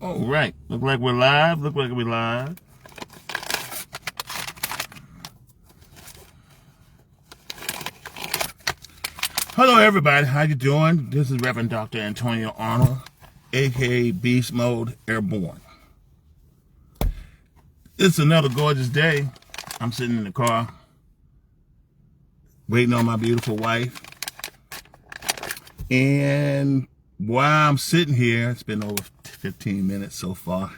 All right. Look like we're live. Look like we're live. Hello, everybody. How you doing? This is Reverend Dr. Antonio Arnold, a.k.a. Beast Mode Airborne. It's another gorgeous day. I'm sitting in the car, waiting on my beautiful wife. And while I'm sitting here, it's been over 15 minutes so far.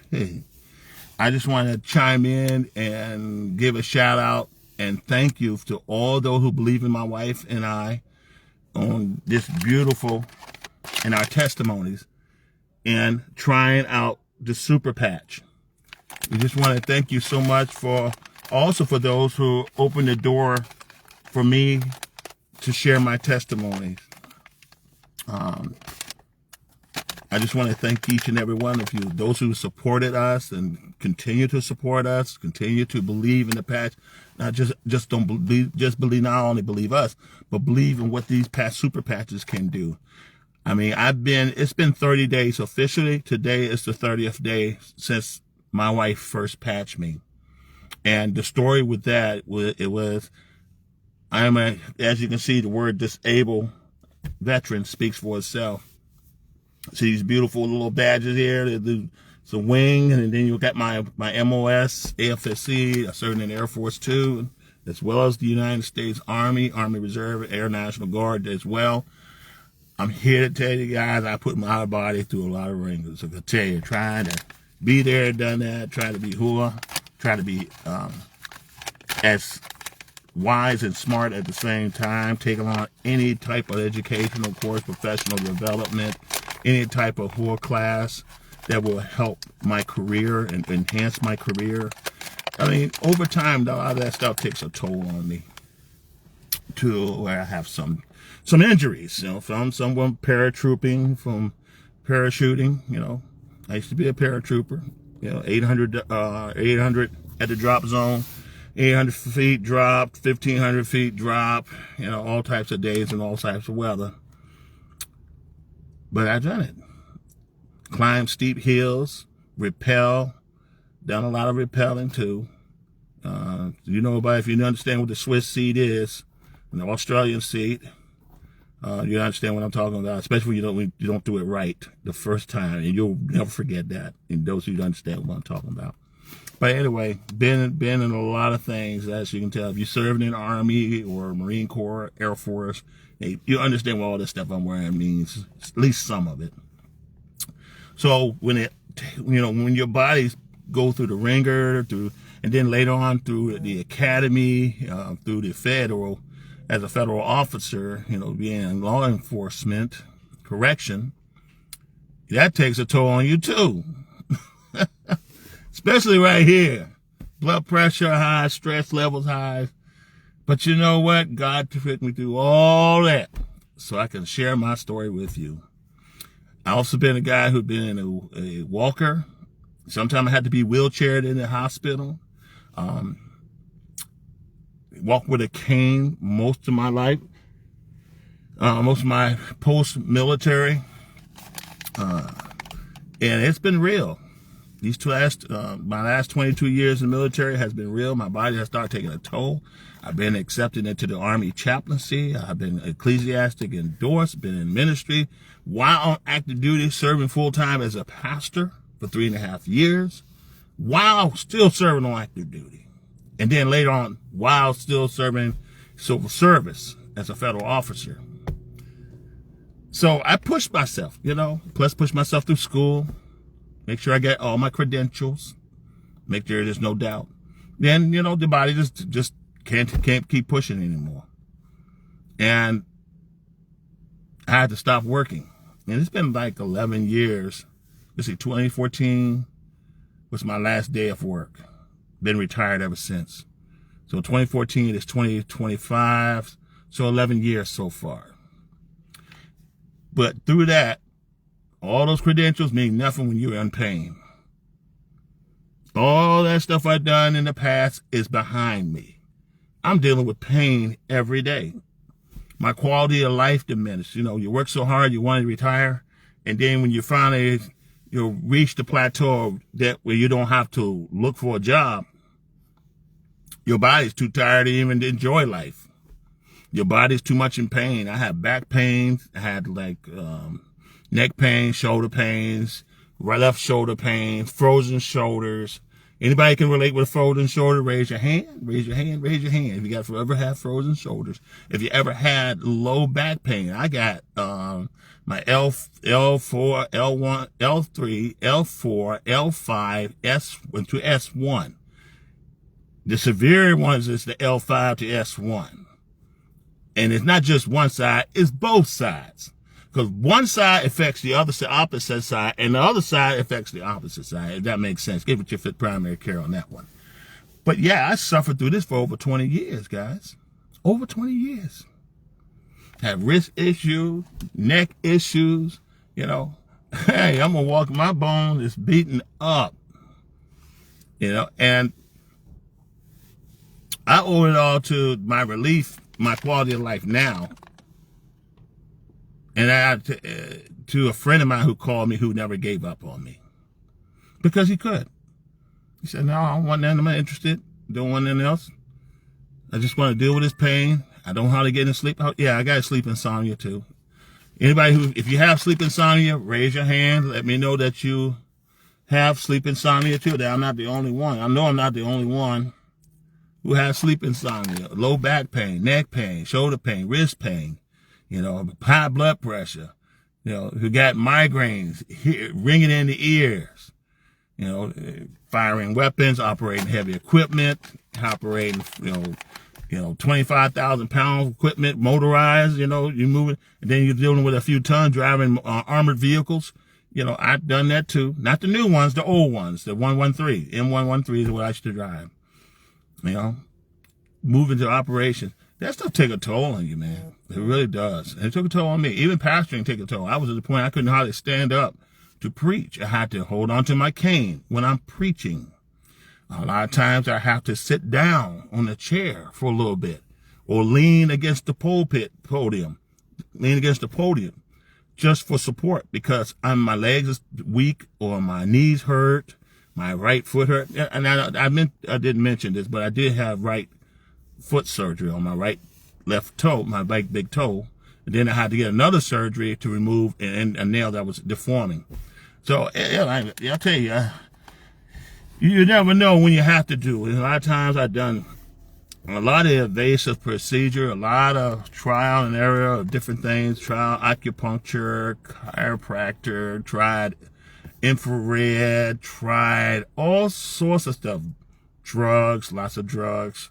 I just want to chime in and give a shout out and thank you to all those who believe in my wife and I on this beautiful and our testimonies and trying out the super patch. We just want to thank you so much for those who opened the door for me to share my testimonies. I just want to thank each and every one of you, those who supported us and continue to support us, continue to believe in the patch. Not just don't believe, just believe, not only believe us, but believe in what these past super patches can do. I mean, it's been 30 days officially. Today is the 30th day since my wife first patched me. And the story with that was, as you can see, the word disabled veteran speaks for itself. See these beautiful little badges here. It's a wing, and then you got my MOS, AFSC, I served in the Air Force too, as well as the United States Army Reserve, Air National Guard as well. I'm here to tell you guys, I put my body through a lot of rings. So I can tell you, trying to be there, done that, trying to be trying to be as wise and smart at the same time, taking on any type of educational course, professional development, any type of whole class that will help my career and enhance my career. I mean, over time, a lot of that stuff takes a toll on me to where I have some injuries, from someone paratrooping, from parachuting, I used to be a paratrooper, 800 at the drop zone, 800 feet drop, 1,500 feet drop, all types of days and all types of weather. But I've done it. Climb steep hills, rappel, done a lot of rappelling too. If you understand what the Swiss seat is, and the Australian seat, you understand what I'm talking about, especially when you don't do it right the first time, and you'll never forget that. And those who understand what I'm talking about. But anyway, been in a lot of things, as you can tell. If you're serving in the Army or Marine Corps, Air Force, you understand what all this stuff I'm wearing means, at least some of it. So when when your bodies go through the ringer, and then later on through the academy, through the federal, as a federal officer, being in law enforcement, correction, that takes a toll on you too. Especially right here. Blood pressure high, stress levels high. But you know what? God took me through all that so I can share my story with you. I also been a guy who'd been in a walker. Sometimes I had to be wheelchaired in the hospital. Walked with a cane most of my life. Most of my post-military. And it's been real. My last 22 years in the military has been real. My body has started taking a toll. I've been accepted into the Army chaplaincy. I've been ecclesiastic endorsed, been in ministry while on active duty, serving full-time as a pastor for 3.5 years, while still serving on active duty. And then later on, while still serving civil service as a federal officer. So I pushed myself, plus pushed myself through school. Make sure I get all my credentials. Make sure there's no doubt. Then, the body just can't keep pushing anymore. And I had to stop working. And it's been like 11 years. 2014 was my last day of work. Been retired ever since. So 2014 is 2025. So 11 years so far. But through that, all those credentials mean nothing when you're in pain. All that stuff I've done in the past is behind me. I'm dealing with pain every day. My quality of life diminished. You work so hard, you want to retire. And then when you finally you'll reach the plateau that where you don't have to look for a job. Your body's too tired to even enjoy life. Your body's too much in pain. I had back pains. I had like neck pain, shoulder pains, right left shoulder pain, frozen shoulders. Anybody can relate with a frozen shoulder? Raise your hand. Raise your hand. Raise your hand. If you ever had frozen shoulders. If you ever had low back pain, I got my L4, L1, L3, L4, L5, S to S1. The severe ones is the L5 to S1. And it's not just one side, it's both sides. Because one side affects the opposite side, and the other side affects the opposite side, if that makes sense. Give it your primary care on that one. But yeah, I suffered through this for over 20 years, guys. Over 20 years. Had wrist issues, neck issues, you know. Hey, I'm going to walk, my bone is beaten up. You know, and I owe it all to my relief, my quality of life now. And I to a friend of mine who called me who never gave up on me. Because he could. He said, no, I don't want nothing. I'm not interested. Don't want nothing else. I just want to deal with this pain. I don't know how to get in sleep. Yeah, I got sleep insomnia too. Anybody if you have sleep insomnia, raise your hand. Let me know that you have sleep insomnia too. That I'm not the only one. I know I'm not the only one who has sleep insomnia, low back pain, neck pain, shoulder pain, wrist pain, you know, high blood pressure, you know, who got migraines, ringing in the ears, you know, firing weapons, operating heavy equipment, operating, you know, 25,000 pound equipment, motorized, you know, you're moving, and then you're dealing with a few tons, driving armored vehicles. You know, I've done that too. Not the new ones, the old ones, the 113. M113 is what I used to drive. You know, moving to operations. That stuff take a toll on you, man. It really does. And it took a toll on me. Even pastoring took a toll. I was at the point I couldn't hardly stand up to preach. I had to hold on to my cane when I'm preaching. A lot of times I have to sit down on a chair for a little bit or lean against the podium, just for support because my legs is weak or my knees hurt. My right foot hurt, and I didn't mention this, but I did have right foot surgery on my left toe, my big toe, and then I had to get another surgery to remove a nail that was deforming. So, yeah, I'll tell you, you never know when you have to do it. A lot of times I've done a lot of invasive procedure, a lot of trial and error of different things, trial acupuncture, chiropractor, tried infrared, tried all sorts of stuff, drugs, lots of drugs,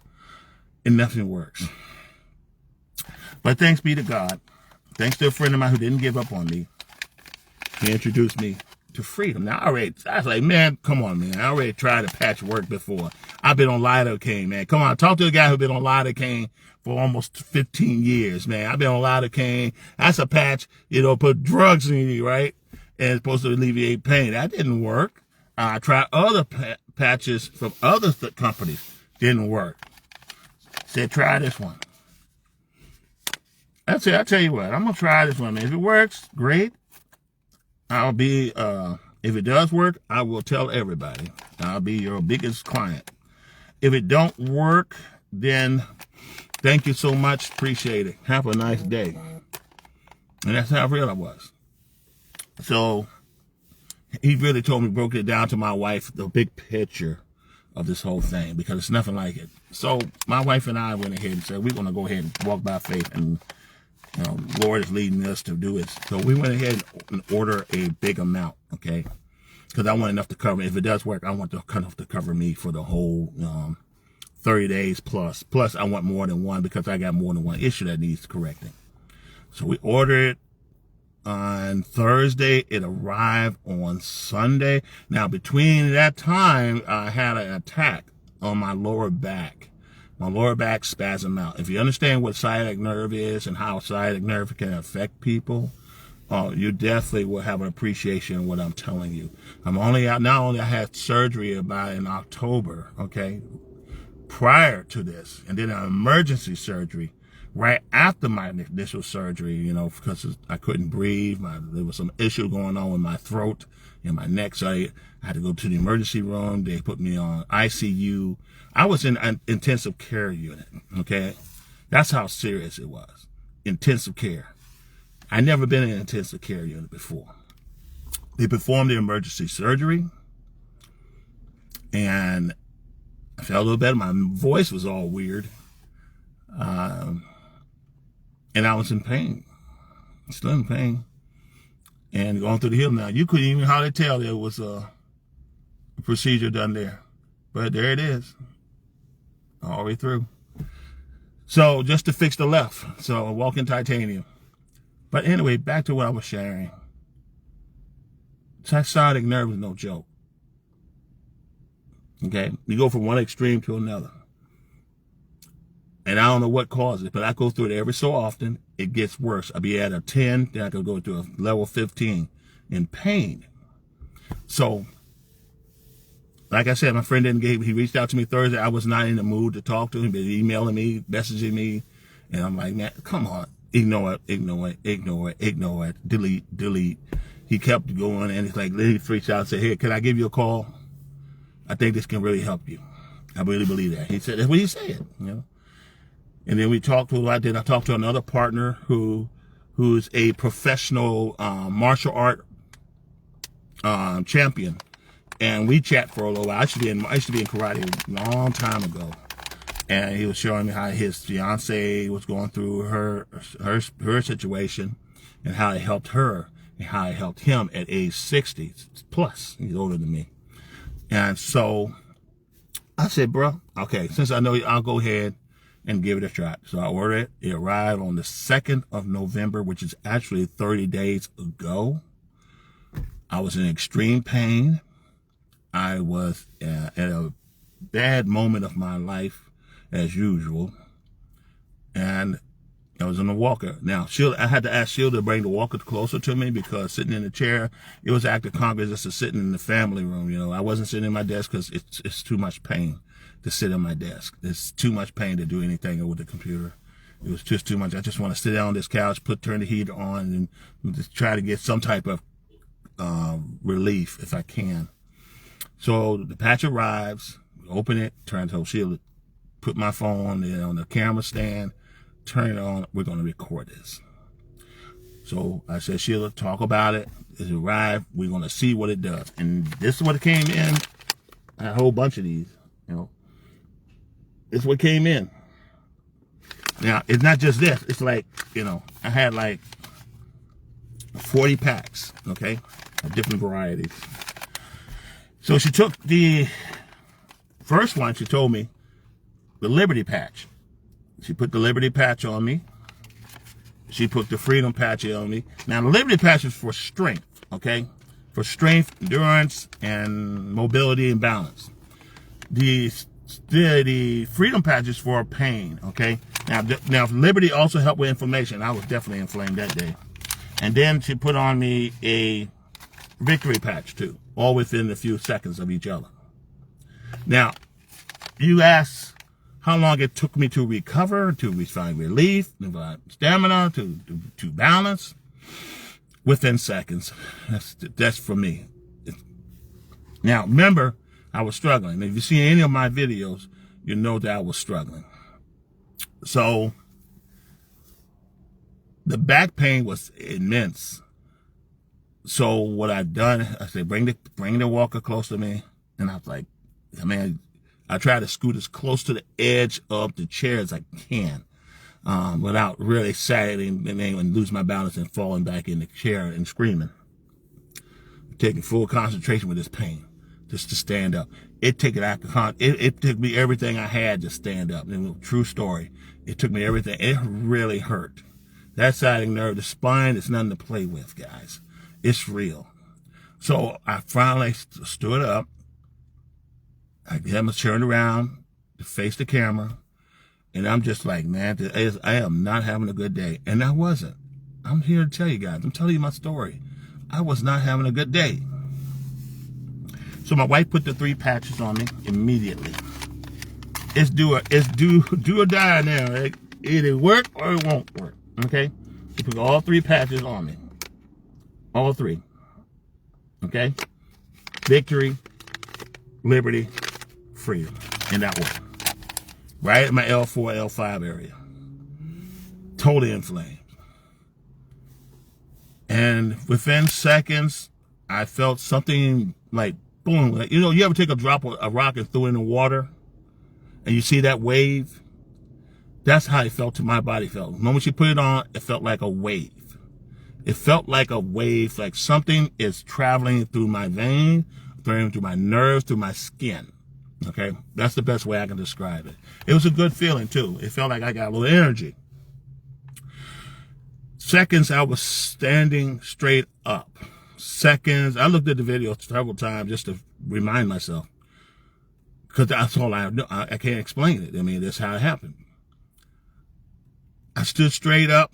and nothing works. But thanks be to God. Thanks to a friend of mine who didn't give up on me. He introduced me to freedom. Now, I was like, man, come on, man. I already tried a patch work before. I've been on lidocaine, man. Come on, talk to a guy who's been on lidocaine for almost 15 years, man. I've been on lidocaine. That's a patch, you know, put drugs in you, right? And it's supposed to alleviate pain. That didn't work. I tried other patches from other companies. Didn't work. Said, try this one. That's it. I'll tell you what. I'm going to try this one, man. If it works, great. I'll be, if it does work, I will tell everybody. I'll be your biggest client. If it don't work, then thank you so much. Appreciate it. Have a nice day. And that's how real I was. So he really told me, broke it down to my wife, the big picture of this whole thing, because it's nothing like it. So my wife and I went ahead and said, we're going to go ahead and walk by faith, and you know, Lord is leading us to do it. So we went ahead and order a big amount, okay? Because I want enough to cover. If it does work, I want enough to cover me for the whole 30 days plus. Plus, I want more than one because I got more than one issue that needs correcting. So we ordered on Thursday. It arrived on Sunday. Now, between that time, I had an attack on my lower back. My lower back spasmed out. If you understand what sciatic nerve is and how sciatic nerve can affect people, you definitely will have an appreciation of what I'm telling you. I'm only out, not only I had surgery about in October, okay, prior to this, and then an emergency surgery right after my initial surgery, you know, because I couldn't breathe. There was some issue going on with my throat and my neck, so I had to go to the emergency room. They put me on ICU. I was in an intensive care unit, okay? That's how serious it was, intensive care. I'd never been in an intensive care unit before. They performed the emergency surgery, and I felt a little better. My voice was all weird. And I was in pain, still in pain, and going through the hill. Now, you couldn't even hardly tell there was a procedure done there, but there it is, all the way through. So just to fix the left, so walking titanium. But anyway, back to what I was sharing. Sciatic nerve is no joke. Okay, you go from one extreme to another. And I don't know what causes it, but I go through it every so often. It gets worse. I'll be at a 10, then I could go to a level 15 in pain. So, like I said, my friend he reached out to me Thursday. I was not in the mood to talk to him, but emailing me, messaging me. And I'm like, man, come on. Ignore it. Delete. He kept going, and it's like, he reached out and said, hey, can I give you a call? I think this can really help you. I really believe that. He said, that's what he said, you know. And then we talked to I talked to another partner who's a professional martial art champion, and we chat for a little while. I used to be in karate a long time ago, and he was showing me how his fiance was going through her situation, and how it helped her, and how it helped him at age 60 plus. He's older than me, and so I said, bro, okay, since I know you, I'll go ahead and give it a shot. So I ordered it. It arrived on the 2nd of November, which is actually 30 days ago. I was in extreme pain. I was at a bad moment of my life, as usual. And I was in a walker. Now, I had to ask Sheila to bring the walker closer to me, because sitting in the chair, it was act of Congress just to sitting in the family room. You know, I wasn't sitting in my desk because it's too much pain to sit at my desk. It's too much pain to do anything with the computer. It was just too much. I just want to sit down on this couch, turn the heat on, and just try to get some type of relief if I can. So the patch arrives, open it, turn to Sheila, put my phone on the camera stand, turn it on. We're going to record this. So I said, Sheila, talk about it. It arrived. We're going to see what it does. And this is what it came in. I had a whole bunch of these, you know. This is what came in. Now, it's not just this. It's like, you know, I had like 40 packs, okay, of different varieties. So she took the first one, she told me, the Liberty patch. She put the Liberty patch on me. She put the Freedom patch on me. Now, the Liberty patch is for strength, okay? For strength, endurance, and mobility and balance. The Freedom patch is for pain, okay? Now Liberty also helped with inflammation. I was definitely inflamed that day. And then she put on me a Victory patch too, all within a few seconds of each other. Now, you ask how long it took me to recover, to find relief, stamina, to balance. Within seconds. That's for me. Now, remember, I was struggling. If you see any of my videos, you know that I was struggling. So the back pain was immense. So what I've done, I said, bring the walker close to me. And I was like, man, I try to scoot as close to the edge of the chair as I can, without really sagging and lose my balance and falling back in the chair and screaming. Taking full concentration with this pain, just to stand up. It took me everything I had to stand up. And true story. It took me everything. It really hurt. That sciatic nerve, the spine, is nothing to play with, guys. It's real. So I finally stood up. I turned around to face the camera. And I'm just like, man, I am not having a good day. And I wasn't. I'm here to tell you guys. I'm telling you my story. I was not having a good day. So my wife put the 3 patches on me immediately. It's do or die now. Right? either work or it won't work. Okay? You put all 3 patches on me. All 3. Okay? Victory, liberty, freedom. In that order. Right at my L4, L5 area. Totally inflamed. And within seconds, I felt something like boom. Like, you know, you ever take a drop of a rock and throw it in the water and you see that wave? That's how it felt to my body felt. The moment you put it on, it felt like a wave. It felt like a wave, like something is traveling through my vein, through my nerves, through my skin. Okay? That's the best way I can describe it. It was a good feeling too. It felt like I got a little energy. Seconds, I was standing straight up. Seconds, I looked at the video several times just to remind myself. Because that's all I know. I can't explain it. I mean, that's how it happened. I stood straight up.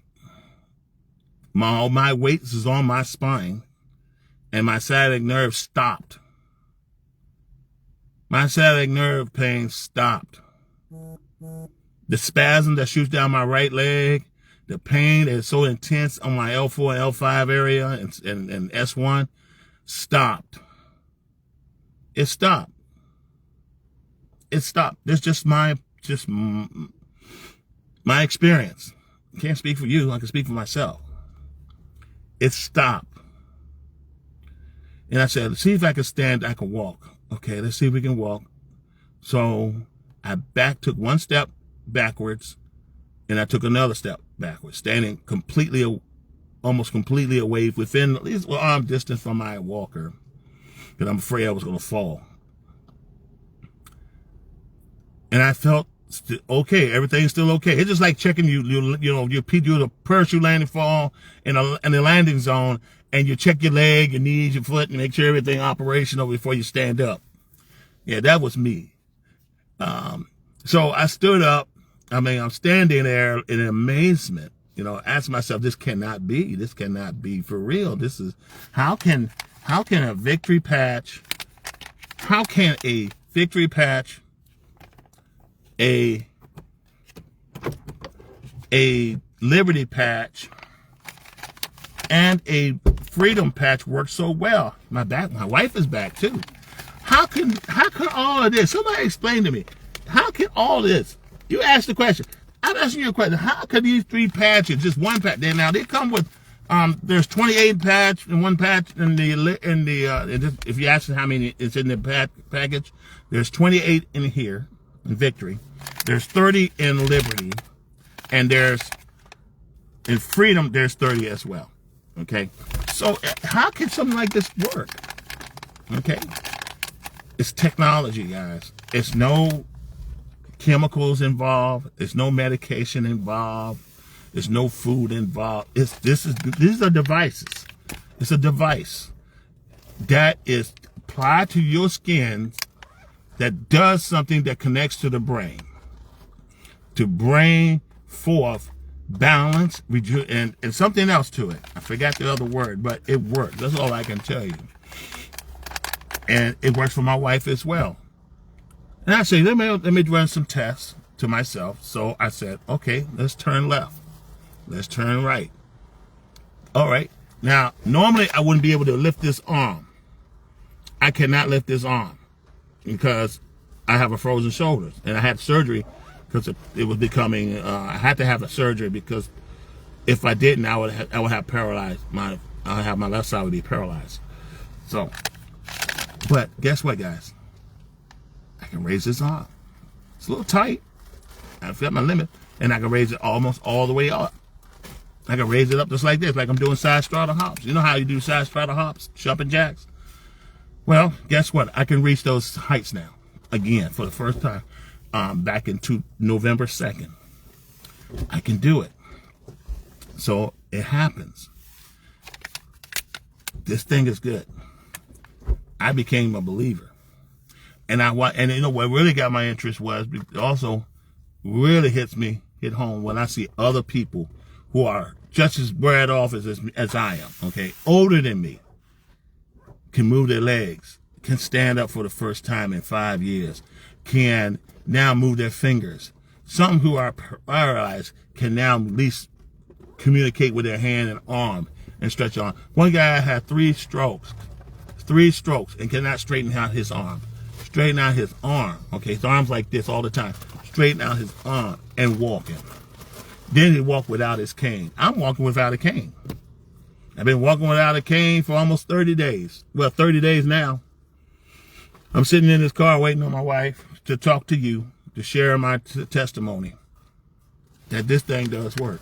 All my weight is on my spine. And my sciatic nerve stopped. My sciatic nerve pain stopped. The spasm that shoots down my right leg, the pain that is so intense on my L4 and L5 area and S1 stopped. It stopped. It stopped. This is just my experience. I can't speak for you. I can speak for myself. It stopped. And I said, let's see if I can stand, I can walk. Okay, let's see if we can walk. So I took one step backwards, and I took another step backwards, standing completely, almost completely away within at least arm distance from my walker, because I'm afraid I was going to fall. And I felt okay. Everything's still okay. It's just like checking you do the parachute landing fall in the landing zone, and you check your leg, your knees, your foot, and make sure everything operational before you stand up. Yeah, that was me. So I stood up. I mean, I'm standing there in amazement, asking myself, this cannot be. This cannot be for real. This is, how can a victory patch, a liberty patch, and a freedom patch work so well? My wife is back too. How can all of this, somebody explain to me, how can all this, you asked the question, I'm asking you a question, how can these 3 patches, just one patch, now they come with, there's 28 patch and 1 patch if you ask how many is in the package, there's 28 in here, in victory, there's 30 in liberty, and in freedom, there's 30 as well. Okay, so how can something like this work? Okay, it's technology, guys. It's no chemicals involved. It's no medication involved. There's no food involved. These are devices. It's a device that is applied to your skin that does something that connects to the brain to bring forth balance, and something else to it. I forgot the other word, but it works. That's all I can tell you. And it works for my wife as well. And I say, let me run some tests to myself. So I said, okay, let's turn left. Let's turn right. All right. Now, normally I wouldn't be able to lift this arm. I cannot lift this arm because I have a frozen shoulder, and I had surgery because it was becoming, I had to have a surgery because if I didn't, I would have paralyzed my left side would be paralyzed. So, but guess what, guys? I can raise this arm. It's a little tight. I feel my limit, and I can raise it almost all the way up. I can raise it up just like this, like I'm doing side strata hops. You know how you do side strata hops, jumping jacks? Well, guess what? I can reach those heights now, again, for the first time. Back into November 2nd. I can do it. So it happens. This thing is good. I became a believer. And what really got my interest was also really hit home when I see other people who are just as bred off as I am, okay? Older than me, can move their legs, can stand up for the first time in 5 years, can now move their fingers. some who are paralyzed can now at least communicate with their hand and arm and stretch on. One guy had 3 strokes, and cannot straighten out his arm. Straighten out his arm. Okay, his arm's like this all the time. Straighten out his arm and walking. Then he walked without his cane. I'm walking without a cane. I've been walking without a cane for almost 30 days. Well, 30 days now. I'm sitting in this car waiting on my wife to talk to you, to share my testimony that this thing does work.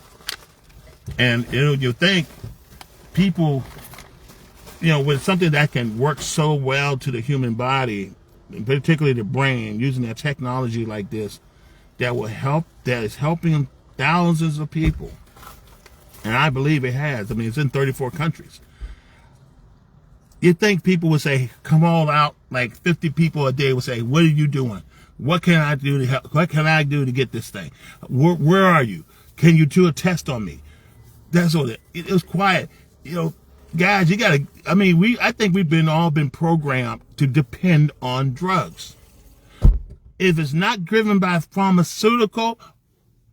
And you think people, with something that can work so well to the human body, and particularly the brain, using a technology like this, that is helping thousands of people. And I believe it has. I mean, it's in 34 countries. You'd think people would say, come all out, like 50 people a day would say, what are you doing? What can I do to help? What can I do to get this thing? Where are you? Can you do a test on me? That's what it was quiet. Guys, I think we've all been programmed to depend on drugs. If it's not driven by pharmaceutical,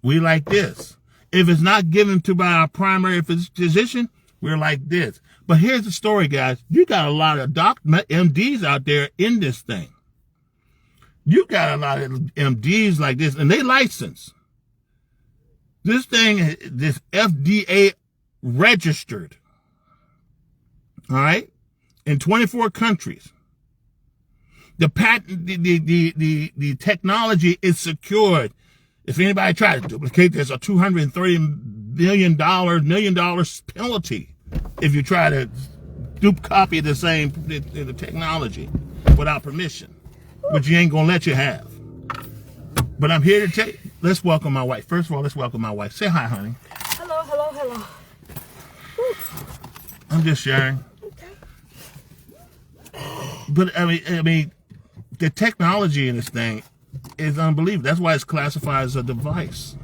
we like this. If it's not given to by our primary physician, we're like this. But here's the story, guys. You got a lot of MDs out there in this thing. You got a lot of MDs like this, and they license. This thing, this FDA registered. All right? In 24 countries. The patent, the technology is secured. If anybody tries to duplicate, there's a $230 million penalty if you try to copy the technology without permission, which you ain't gonna let you have. But I'm here to tell you, let's welcome my wife. First of all, let's welcome my wife. Say hi, honey. Hello, hello, hello. I'm just sharing. Okay. But I mean, the technology in this thing is unbelievable. That's why it's classified as a device.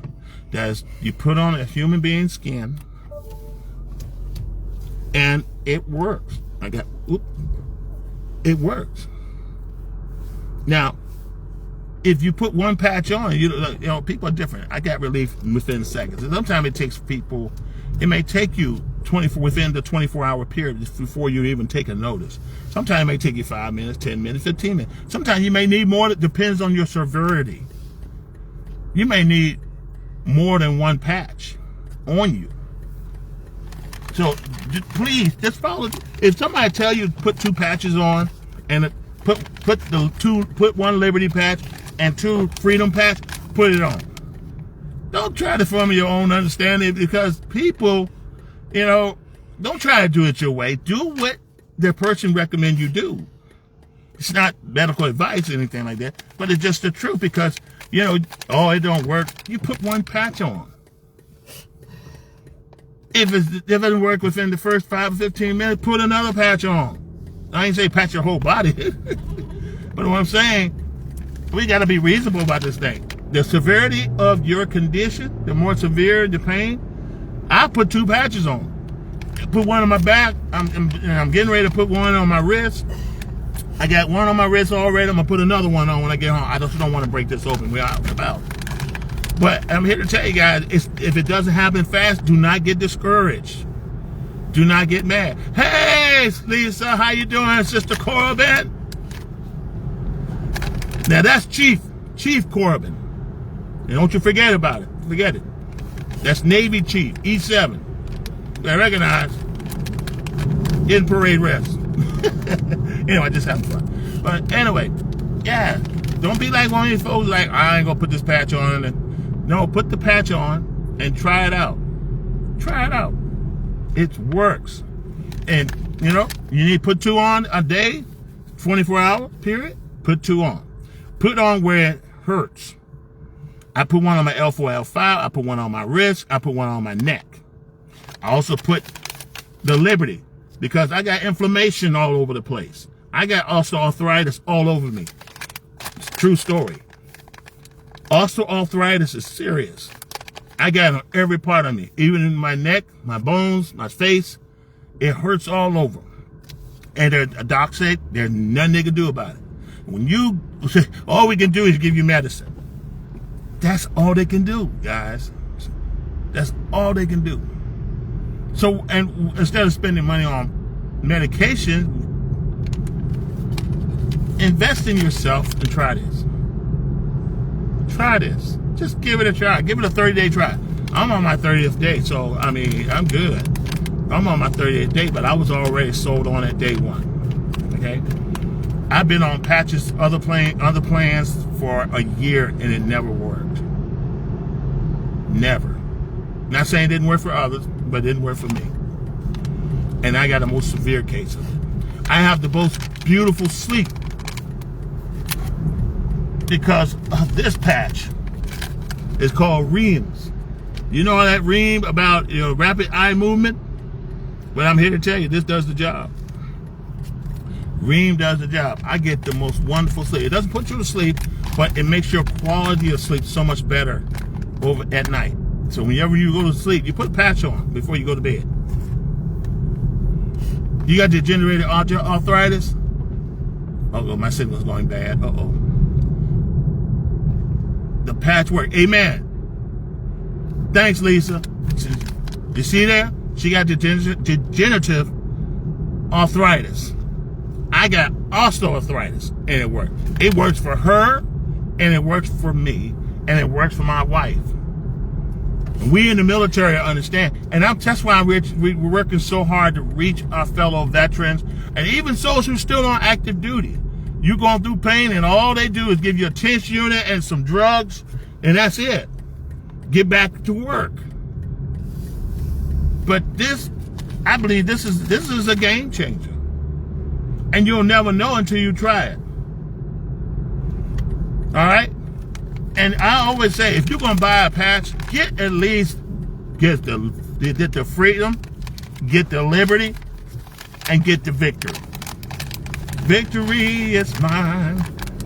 That you put on a human being's skin, and it works. It works. Now, if you put one patch on, people are different. I got relief within seconds. And sometimes it may take you within the 24-hour period before you even take a notice. Sometimes it may take you 5 minutes, 10 minutes, 15 minutes. Sometimes you may need more. It depends on your severity. You may need more than one patch on you. So please, just follow. If somebody tell you to put 2 patches on, and put one Liberty patch and 2 Freedom patch, put it on. Don't try to form your own understanding, because people, don't try to do it your way. Do what the person recommends you do. It's not medical advice or anything like that, but it's just the truth, because, it don't work. You put one patch on. If it doesn't work within the first 5 or 15 minutes, put another patch on. I ain't say patch your whole body. But what I'm saying, we got to be reasonable about this thing. The severity of your condition, the more severe the pain, I put 2 patches on. Put one on my back. I'm getting ready to put one on my wrist. I got one on my wrist already. I'm going to put another one on when I get home. I just don't want to break this open. We're out and about. But I'm here to tell you guys, if it doesn't happen fast, do not get discouraged. Do not get mad. Hey, Lisa, how you doing, Sister Corbin? Now that's Chief Corbin. And don't you forget about it. Forget it. That's Navy Chief, E7. I recognize. Getting parade rest. Anyway, just having fun. But anyway, yeah, don't be like one of these folks like, I ain't gonna put this patch on. No, put the patch on and try it out. Try it out. It works. And, you need to put 2 on a day, 24-hour period, put 2 on. Put on where it hurts. I put one on my L4, L5. I put one on my wrist. I put one on my neck. I also put the Liberty, because I got inflammation all over the place. I got osteoarthritis all over me. It's a true story. Osteoarthritis is serious. I got it on every part of me, even in my neck, my bones, my face. It hurts all over. And a doc said there's nothing they can do about it. When you say, all we can do is give you medicine. that's all they can do, guys. That's all they can do. So, and instead of spending money on medication, invest in yourself and try this. Try this. Just give it a try. Give it a 30-day try. I'm on my 30th day, so I mean, I'm good. I'm on my 30th day, but I was already sold on it day one. Okay? I've been on patches, other plans for a year, and it never worked. Never. Not saying it didn't work for others, but it didn't work for me. And I got the most severe case of it. I have the most beautiful sleep because of this patch. It's called REAMS. You know that REAM about rapid eye movement? But I'm here to tell you, this does the job. REAM does the job. I get the most wonderful sleep. It doesn't put you to sleep, but it makes your quality of sleep so much better over at night. So whenever you go to sleep, you put a patch on before you go to bed. You got degenerative arthritis? Uh-oh, my signal's going bad. Uh-oh. The patch work. Amen. Thanks, Lisa. You see there? She got degenerative arthritis. I got osteoarthritis, and it worked. It works for her, and it works for me, and it works for my wife. And we in the military understand, and that's why we're working so hard to reach our fellow veterans, and even those who are still on active duty. You're going through pain, and all they do is give you a tense unit and some drugs, and that's it. Get back to work. But this, I believe this is a game changer. And you'll never know until you try it. All right? And I always say, if you're going to buy a patch, get the freedom, get the liberty, and get the victory. Victory is mine.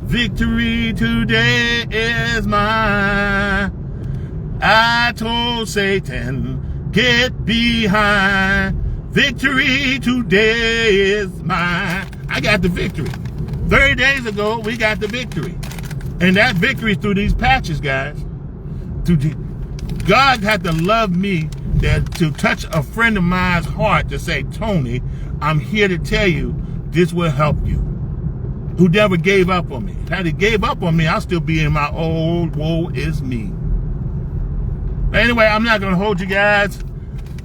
Victory today is mine. I told Satan, get behind. Victory today is mine. I got the victory. 30 days ago, we got the victory. And that victory through these patches, guys. God had to love me to touch a friend of mine's heart to say, Tony, I'm here to tell you this will help you. Who never gave up on me. Had he gave up on me, I'll still be in my old woe is me. But anyway, I'm not going to hold you guys.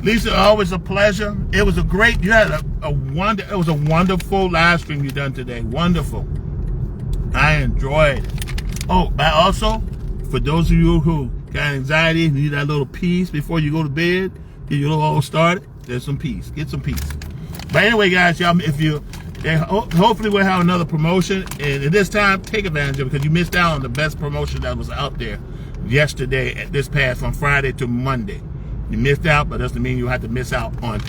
Lisa, always a pleasure. It was a great, you had it was a wonderful live stream you done today. Wonderful. I enjoyed it. Oh, but also, for those of you who got anxiety and need that little peace before you go to bed, get your little all started, there's some peace. Get some peace. But anyway, guys, y'all, hopefully we'll have another promotion. And at this time, take advantage of it because you missed out on the best promotion that was out there yesterday, this past from Friday to Monday. You missed out, but doesn't mean you have to miss out on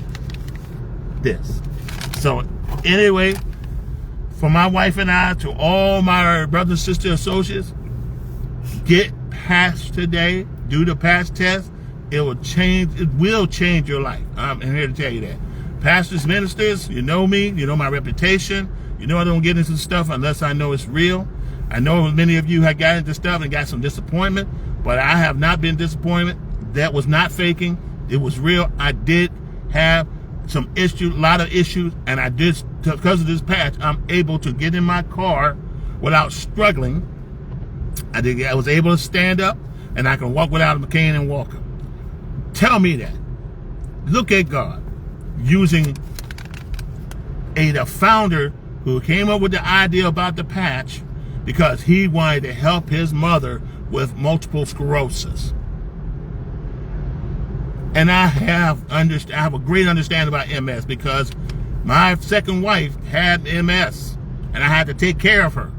this. So anyway, for my wife and I, to all my brothers and sister associates, get past today, do the patch test. It will change your life. I'm here to tell you that. Pastors, ministers, you know me, you know my reputation. You know I don't get into stuff unless I know it's real. I know many of you have got into stuff and got some disappointment, but I have not been disappointed. That was not faking. It was real. I did have some issues, a lot of issues, and I did, because of this patch, I'm able to get in my car without struggling. I was able to stand up, and I can walk without a cane and walker. Tell me that. Look at God using the founder who came up with the idea about the patch because he wanted to help his mother with multiple sclerosis. And I have a great understanding about MS because my second wife had MS and I had to take care of her.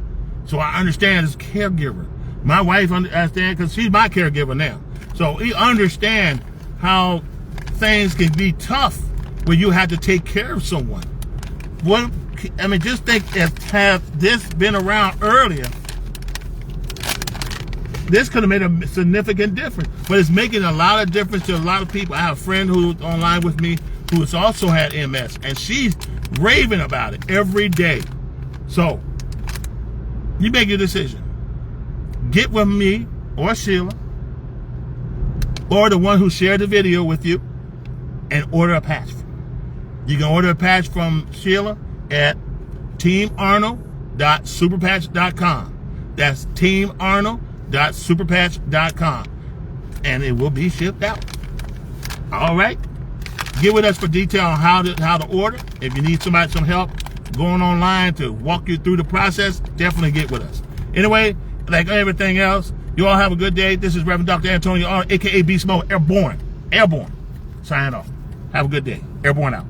So I understand as a caregiver. My wife understands because she's my caregiver now. So we understand how things can be tough when you have to take care of someone. Just think if had this been around earlier, this could have made a significant difference, but it's making a lot of difference to a lot of people. I have a friend who's online with me who has also had MS, and she's raving about it every day. So, you make your decision. Get with me or Sheila or the one who shared the video with you and order a patch. You can order a patch from Sheila at teamarnold.superpatch.com. That's teamarnold.superpatch.com. And it will be shipped out. All right? Get with us for detail on how to order. If you need some help going online to walk you through the process, definitely get with us. Anyway, like everything else, you all have a good day. This is Reverend Dr. Antonio Arnold, a.k.a. Beast Mode, Airborne. Signing off. Have a good day. Airborne out.